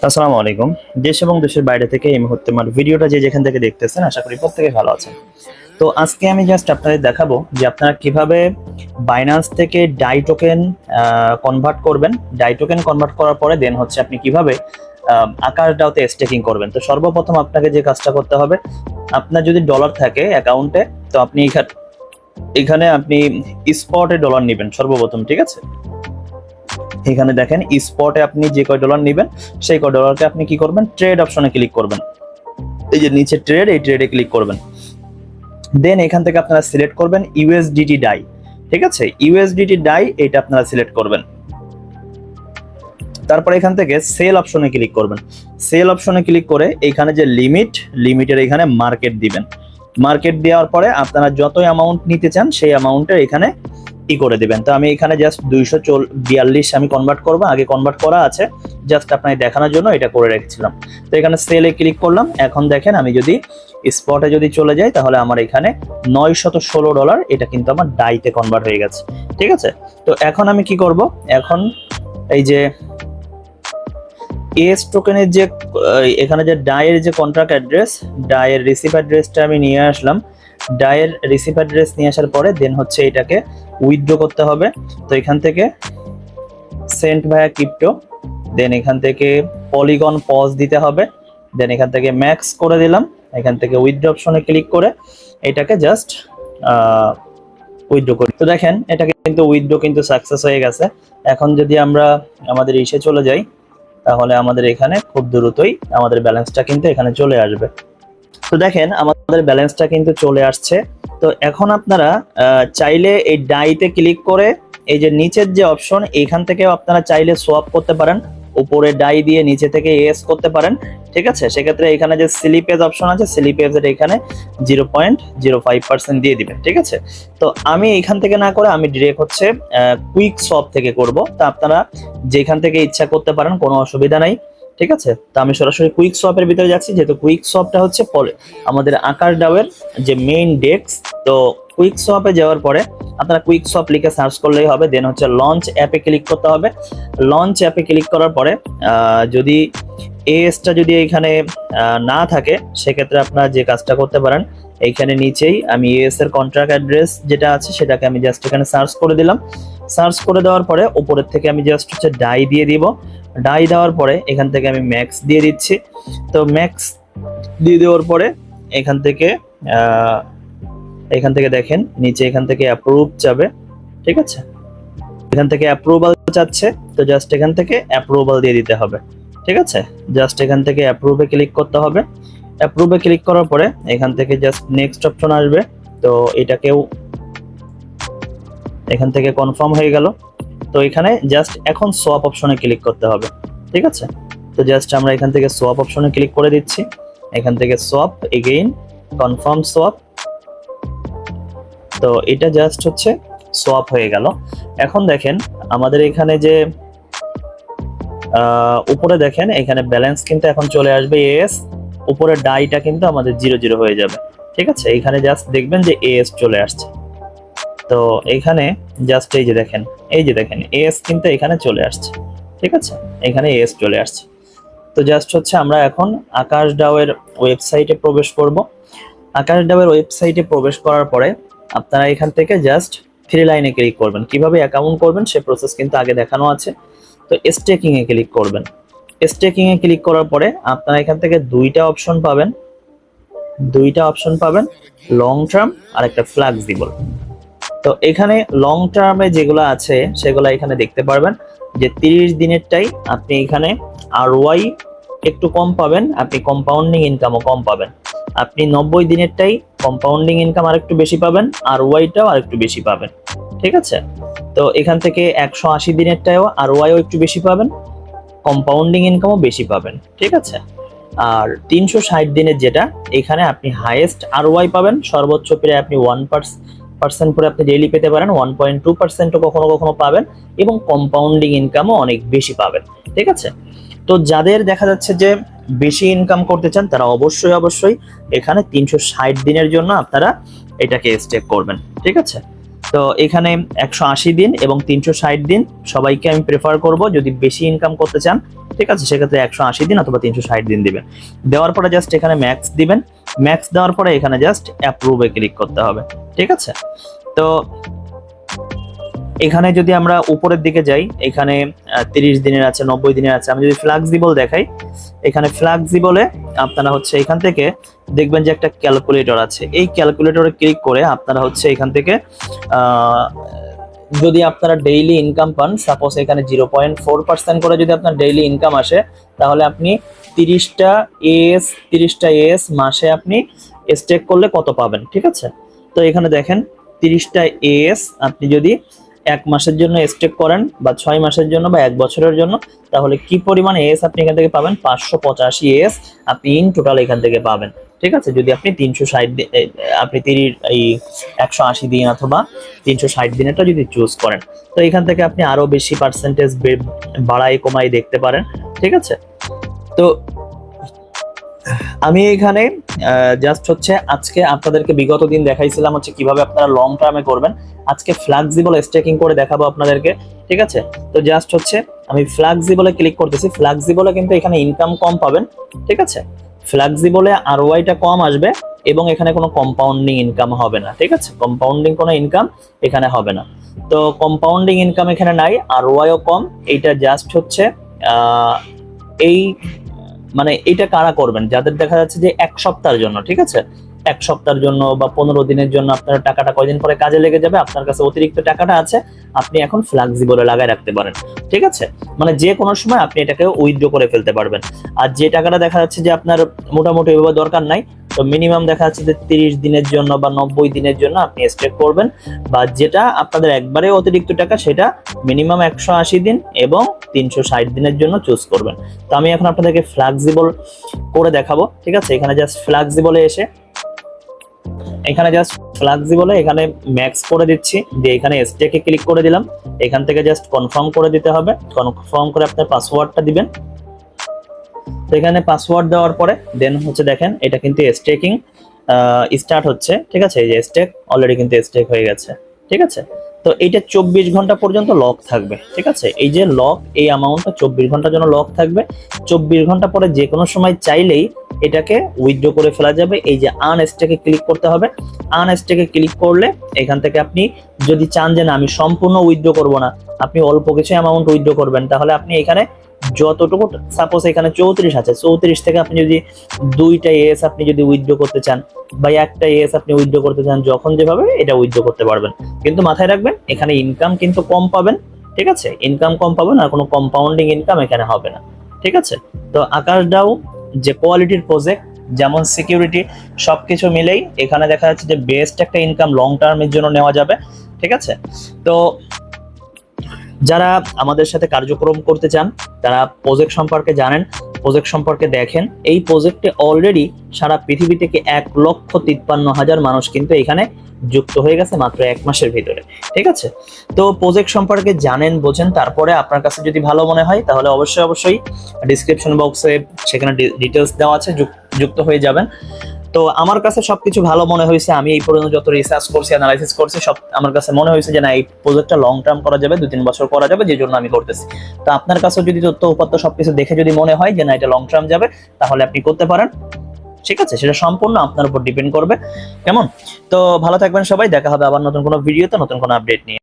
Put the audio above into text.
আসসালামু আলাইকুম। দেশ এবং দেশের বাইরে থেকে এই মুহূর্তে আমার ভিডিওটা যে যেখান থেকে দেখতেছেন আশা করি প্রত্যেকে ভালো আছেন। তো আজকে আমি জাস্ট আপনাদের দেখাবো যে আপনারা কিভাবে বাইন্যান্স থেকে ডাই টোকেন কনভার্ট করবেন। ডাই টোকেন কনভার্ট করার পরে দেন হচ্ছে আপনি কিভাবে আকার ডাওতে স্টেকিং করবেন। তো সর্বপ্রথম আপনাকে যে কাজটা করতে হবে, আপনার যদি ডলার থাকে অ্যাকাউন্টে, তো আপনি এখানে আপনি স্পটে ডলার নেবেন সর্বপ্রথম, ঠিক আছে? এখানে দেখেন স্পটে আপনি যে কয় ডলার নেবেন সেই কয় ডলারকে আপনি কি করবেন, ট্রেড অপশনে ক্লিক করবেন। এই যে নিচে ট্রেড, এই ট্রেডে ক্লিক করবেন। দেন এখান থেকে আপনারা সিলেক্ট করবেন ইউএসডিটি ডাই, ঠিক আছে? ইউএসডিটি ডাই এটা আপনারা সিলেক্ট করবেন। তারপর এখান থেকে সেল অপশনে ক্লিক করবেন। সেল অপশনে ক্লিক করে এখানে যে লিমিটের এখানে মার্কেট দিবেন। মার্কেট দেওয়ার পরে আপনারা যত অ্যামাউন্ট নিতে চান সেই অ্যামাউন্টের এখানে ই করে দিবেন। তো আমি এখানে জাস্ট 242 আমি কনভার্ট করব, আগে কনভার্ট করা আছে, জাস্ট আপনাকে দেখানোর জন্য এটা করে রেখেছিলাম। তো এখানে সেলে ক্লিক করলাম। এখন দেখেন আমি যদি স্পটে যদি চলে যাই তাহলে আমার এখানে $916 এটা কিন্তু আমার ডাইতে কনভার্ট হয়ে গেছে, ঠিক আছে? তো এখন আমি কি করব, এখন এই যে এস টোকেনের যে এখানে যে ডায়ের যে কন্ট্রাক্ট অ্যাড্রেস, ডায়ের রিসিভ অ্যাড্রেসটা আমি নিয়ে আসলাম। ডায়ের রিসিভ অ্যাড্রেস নিয়ে আসার পরে দেন হচ্ছে এটাকে উইথড্র করতে হবে। তো এখান থেকে সেন্ট ভায়া ক্রিপ্টো, দেন এখান থেকে পলিগন পজ দিতে হবে, দেন এখান থেকে ম্যাক্স করে দিলাম। এখান থেকে উইথড্র অপশনে ক্লিক করে এটাকে জাস্ট উইথড্র করি। তো দেখেন এটা কিন্তু উইথড্র কিন্তু সাকসেস হয়ে গেছে। এখন যদি আমরা আমাদের ইসে চলে যাই তাহলে আমাদের এখানে খুব দ্রুতই আমাদের ব্যালেন্সটা কিন্তু এখানে চলে আসবে। তো দেখেন আমাদের ব্যালেন্সটা কিন্তু চলে আসছে। তো এখন আপনারা চাইলে এই ডাইতে ক্লিক করে এই যে নিচের যে অপশন এইখান থেকেও আপনারা চাইলে সোয়াপ করতে পারেন, উপরে ডাই দিয়ে নিচে থেকে এস করতে পারেন, ঠিক আছে? সেক্ষেত্রে এখানে যে স্লিপেজ অপশন আছে, স্লিপেজের এখানে 0.05% দিয়ে দিবেন, ঠিক আছে? তো আমি এখান থেকে না করে আমি ডিরেক্ট হচ্ছে কুইক সোয়াপ থেকে করব। তা আপনারা যেখান থেকে ইচ্ছা করতে পারেন, কোনো অসুবিধা নাই, ঠিক আছে? তো আমি সরাসরি কুইক সোয়াপের ভিতরে যাচ্ছি, যেহেতু কুইক সোয়াপটা হচ্ছে আমাদের আকার ডাওয়ের যে মেইন ডেস্ক। তো কুইক সোয়াপে যাওয়ার পরে আপনারা কুইক সোয়াপ লিখে সার্চ করলেই হবে। দেন হচ্ছে লঞ্চ অ্যাপে ক্লিক করতে হবে। লঞ্চ অ্যাপে ক্লিক করার পরে যদি এএসটা যদি এখানে না থাকে সেক্ষেত্রে আপনারা যে কাজটা করতে পারেন, এইখানে নিচেই আমি এএস এর কন্ট্রাক্ট অ্যাড্রেস যেটা আছে সেটাকে আমি জাস্ট এখানে সার্চ করে দিলাম। সার্চ করে দেওয়ার পরে উপরের থেকে আমি জাস্ট হচ্ছে ডাই দিয়ে দিব। ডাই দেওয়ার পরে এখান থেকে আমি ম্যাক্স দিয়ে দিচ্ছি। তো ম্যাক্স দিয়ে দেওয়ার পরে এখান থেকে দেখেন নিচে এখান থেকে অ্যাপ্রুভ যাবে, ঠিক আছে? এখান থেকে অ্যাপ্রুভাল চাচ্ছে, তো জাস্ট এখান থেকে অ্যাপ্রুভাল দিয়ে দিতে হবে, ঠিক আছে? জাস্ট এখান থেকে অ্যাপ্রুভে ক্লিক করতে হবে। অ্যাপ্রুভে ক্লিক করার পরে এখান থেকে জাস্ট নেক্সট অপশন আসবে। তো এটাকেও এখান থেকে কনফার্ম হয়ে গেল। তো এখানে জাস্ট এখন সোয়াপ অপশনে ক্লিক করতে হবে, ঠিক আছে? তো জাস্ট আমরা এখান থেকে সোয়াপ অপশনে ক্লিক করে দিচ্ছি। এখান থেকে সোয়াপ, এগেইন কনফার্ম সোয়াপ। তো এটা জাস্ট হচ্ছে সোয়াপ হয়ে গেল। এখন দেখেন আমাদের এখানে যে উপরে দেখেন এখানে ব্যালেন্স কিন্তু এখন চলে আসবে এস, উপরে ডাইটা কিন্তু আমাদের 0 হয়ে যাবে, ঠিক আছে? এখানে জাস্ট দেখবেন যে এস চলে আসছে। তো এখানে জাস্ট এই যে দেখেন এস কিন্তু এখানে চলে আসছে, ঠিক আছে? এখানে এস চলে আসছে। তো জাস্ট হচ্ছে আমরা এখন আকাশ ডাওয়ের ওয়েবসাইটে প্রবেশ করব। আকাশ ডাওয়ের ওয়েবসাইটে প্রবেশ করার পরে আপনারা এখান থেকে জাস্ট থ্রি লাইনে ক্লিক করবেন। কিভাবে অ্যাকাউন্ট করবেন সে প্রসেস কিন্তু আগে দেখানো আছে। তো স্টেকিং এ ক্লিক করবেন। স্টেকিং এ ক্লিক করার পরে আপনারা এখান থেকে দুইটা অপশন পাবেন, লং টার্ম আর একটা ফ্লেক্সিবল। তো এখানে লং টার্মে যেগুলো আছে সেগুলো এখানে দেখতে পারবেন যে 30 দিনেরটাই আপনি এখানে আরওয়াই একটু কম পাবেন, আপনি কম্পাউন্ডিং ইনকামও কম পাবেন। আপনি 90 দিনেরটাই কম্পাউন্ডিং ইনকাম আরেকটু বেশি পাবেন, আরওয়াইটাও আরেকটু বেশি পাবেন, ঠিক আছে? তো এখান থেকে 180 দিনেরটাও আরওয়াইও একটু বেশি পাবেন, কম্পাউন্ডিং ইনকামও বেশি পাবেন, ঠিক আছে? আর 360 দিনের যেটা এখানে আপনি হাইয়েস্ট আরওয়াই পাবেন, সর্বোচ্চ প্রায় আপনি 1% করে আপনি ডেইলি পেতে পারেন, 1.2%ও কখনো কখনো পাবেন, এবং কম্পাউন্ডিং ইনকামও অনেক বেশি পাবেন, ঠিক আছে? তো যাদের দেখা যাচ্ছে যে বেশি ইনকাম করতে চান তারা অবশ্যই এখানে 360 দিনের জন্য আপনারা এটাকে স্টেক করবেন, ঠিক আছে? তো এখানে 180 দিন এবং 360 দিন সবাইকে আমি প্রেফার করব যদি বেশি ইনকাম করতে চান ঠিক আছে, সেক্ষেত্রে 180 দিন অথবা 360 দিন দিবেন। দেওয়ার পরে জাস্ট এখানে ম্যাক্স দিবেন। ম্যাক্স দেওয়ার পরে এখানে জাস্ট অ্যাপ্রুভে ক্লিক করতে হবে। ঠিক আছে, তো এখানে যদি আমরা উপরের দিকে যাই, এখানে 30 দিনের আছে, 90 দিনের আছে। আমি যদি ফ্লেক্সিবল দেখাই, এখানে ফ্লেক্সিবলে আপনারা হচ্ছে এখান থেকে দেখবেন যে একটা ক্যালকুলেটর আছে। এই ক্যালকুলেটরে ক্লিক করে আপনারা হচ্ছে এখান থেকে যদি আপনারা ডেইলি ইনকাম পান, সাপোজ এখানে 0.4% করে যদি আপনার ডেইলি ইনকাম আসে, তাহলে আপনি 30টা এএস মাসে আপনি স্টেক করলে কত পাবেন। ঠিক আছে, তো এখানে দেখেন 30টা এএস আপনি যদি 1 মাসের জন্য স্টেক করেন বা 6 মাসের জন্য বা 1 বছরের জন্য, তাহলে কি পরিমাণ এএস আপনি এখান থেকে পাবেন? 585 এএস আপনি ইন টোটাল এখান থেকে পাবেন। ঠিক আছে, যদি আপনি 360 আপনি 180 দিন অথবা 360 দিনেরটা যদি চুজ করেন, তো এখান থেকে আপনি আরো বেশি পার্সেন্টেজ বাড়াই কমাই দেখতে পারেন। ঠিক আছে, তো আমি এখানে জাস্ট হচ্ছে আজকে আপনাদেরকে বিগত দিন দেখাইছিলাম হচ্ছে কিভাবে আপনারা লং টার্মে করবেন। আজকে ফ্লেক্সিবল স্টেকিং করে দেখাবো আপনাদেরকে। ঠিক আছে, তো জাস্ট হচ্ছে আমি ফ্লেক্সিবলে ক্লিক করতেছি। ফ্লেক্সিবলে কিন্তু এখানে ইনকাম কম পাবেন। ঠিক আছে, ফ্লেক্সিবলে আরওআইটা কম আসবে এবং এখানে কোনো কম্পাউন্ডিং ইনকাম হবে না। ঠিক আছে, কম্পাউন্ডিং কোনো ইনকাম এখানে হবে না। তো কম্পাউন্ডিং ইনকাম এখানে নাই, আরওআইও কম। এইটা জাস্ট হচ্ছে এই মানে এটা কারা করবেন? যাদের দেখা যাচ্ছে যে 1 সপ্তাহের জন্য। ঠিক আছে, 1 সপ্তাহের জন্য বা 15 দিনের জন্য আপনার টাকাটা কয়দিন পরে কাজে লেগে যাবে, আপনার কাছে অতিরিক্ত টাকাটা আছে, আপনি এখন ফ্লেক্সিবলে লাগায় রাখতে পারেন। ঠিক আছে, মানে যে কোনো সময় আপনি এটাকে উইথড্র করে ফেলতে পারবেন। আর যে টাকাটা দেখা যাচ্ছে যে আপনার মোটামুটি এভাবে দরকার নাই, তো মিনিমাম দেখা যাচ্ছে যে 30 দিনের জন্য বা 90 দিনের জন্য আপনি স্টেক করবেন, বা যেটা আপনাদের একবারে অতিরিক্ত টাকা সেটা মিনিমাম 180 দিন এবং 360 দিনের জন্য চুজ করবেন। তো আমি এখন আপনাদেরকে ফ্লেক্সিবল করে দেখাবো। ঠিক আছে, এখানে জাস্ট ফ্লেক্সিবলে এসে এখানে জাস্ট ফ্লেক্সিবলে এখানে ম্যাক্স করে দিচ্ছি, দিয়ে এখানে স্টেকে ক্লিক করে দিলাম। এখান থেকে জাস্ট কনফার্ম করে দিতে হবে। কনফার্ম করে আপনার পাসওয়ার্ডটা দিবেন। তো এখানে পাসওয়ার্ড দেওয়ার পরে দেন হচ্ছে দেখেন এটা কিন্তু স্টেকিং স্টার্ট হচ্ছে। ঠিক আছে, এই যে স্টেক অলরেডি কিন্তু স্টেক হয়ে গেছে। ঠিক আছে, তো এইটা 24 ঘন্টা পর্যন্ত লক থাকবে। ঠিক আছে, এই যে লক, এই অ্যামাউন্টটা 24 ঘন্টার জন্য লক থাকবে। 24 ঘন্টা পরে যে কোনো সময় চাইলেই এটাকে উইথড্র করে ফেলা যাবে। এই যে আনস্টেকে ক্লিক করতে হবে। আনস্টেকে ক্লিক করলে এখান থেকে আপনি যদি চান যে না আমি সম্পূর্ণ উইথড্র করব না, আপনি অল্প কিছু অ্যামাউন্ট উইথড্র করবেন, তাহলে আপনি এখানে যতটুকু সাপোজ এখানে 34 আছে, 34 থেকে আপনি যদি 2টা এএস আপনি যদি উইথড্র করতে চান বা 1টা এএস আপনি উইথড্র করতে চান, যখন যেভাবে এটা উইথড্র করতে পারবেন। কিন্তু মাথায় রাখবেন এখানে ইনকাম কিন্তু কম পাবেন। ঠিক আছে, ইনকাম কম পাবেন, আর কোনো কম্পাউন্ডিং ইনকাম এখানে হবে না। ঠিক আছে, তো আকাশ ডাউ যে কোয়ালিটির প্রজেক্ট, যেমন সিকিউরিটি, সবকিছু মিলেই এখানে দেখা যাচ্ছে যে বেস্ট একটা ইনকাম লং টার্মের জন্য নেওয়া যাবে। ঠিক আছে, তো যারা আমাদের সাথে কার্যক্রম করতে চান, তারা প্রজেক্ট সম্পর্কে জানেন, প্রজেক্ট সম্পর্কে দেখেন। এই প্রজেক্টে অলরেডি সারা পৃথিবী থেকে 1,53,000 মানুষ কিন্তু এখানে যুক্ত হয়ে গেছে মাত্র 1 মাসের ভিতরে। ঠিক আছে, তো প্রজেক্ট সম্পর্কে জানেন, বোঝেন, তারপরে আপনার কাছে যদি ভালো মনে হয় তাহলে অবশ্যই ডিসক্রিপশন বক্সে সেখানে ডিটেলস দেওয়া আছে, যুক্ত হয়ে যাবেন। তো আমার কাছে সবকিছু ভালো মনে হয়েছে। আমি এই পর্যন্ত যত রিসার্চ করছি, অ্যানালাইসিস করছি, সব আমার কাছে মনে হয়েছে যে না এই প্রজেক্টটা লং টার্ম করা যাবে, 2-3 বছর করা যাবে, যে জন্য আমি করতেছি। তো আপনার কাছেও যদি তথ্য উপাত্ত সবকিছু দেখে যদি মনে হয় যে না এটা লং টার্ম যাবে, তাহলে আপনি করতে পারেন। ঠিক আছে, সেটা সম্পূর্ণ আপনার উপর ডিপেন্ড করবে। কেমন? তো ভালো থাকবেন সবাই, দেখা হবে আবার নতুন কোনো ভিডিওতে নতুন কোনো আপডেট নিয়ে।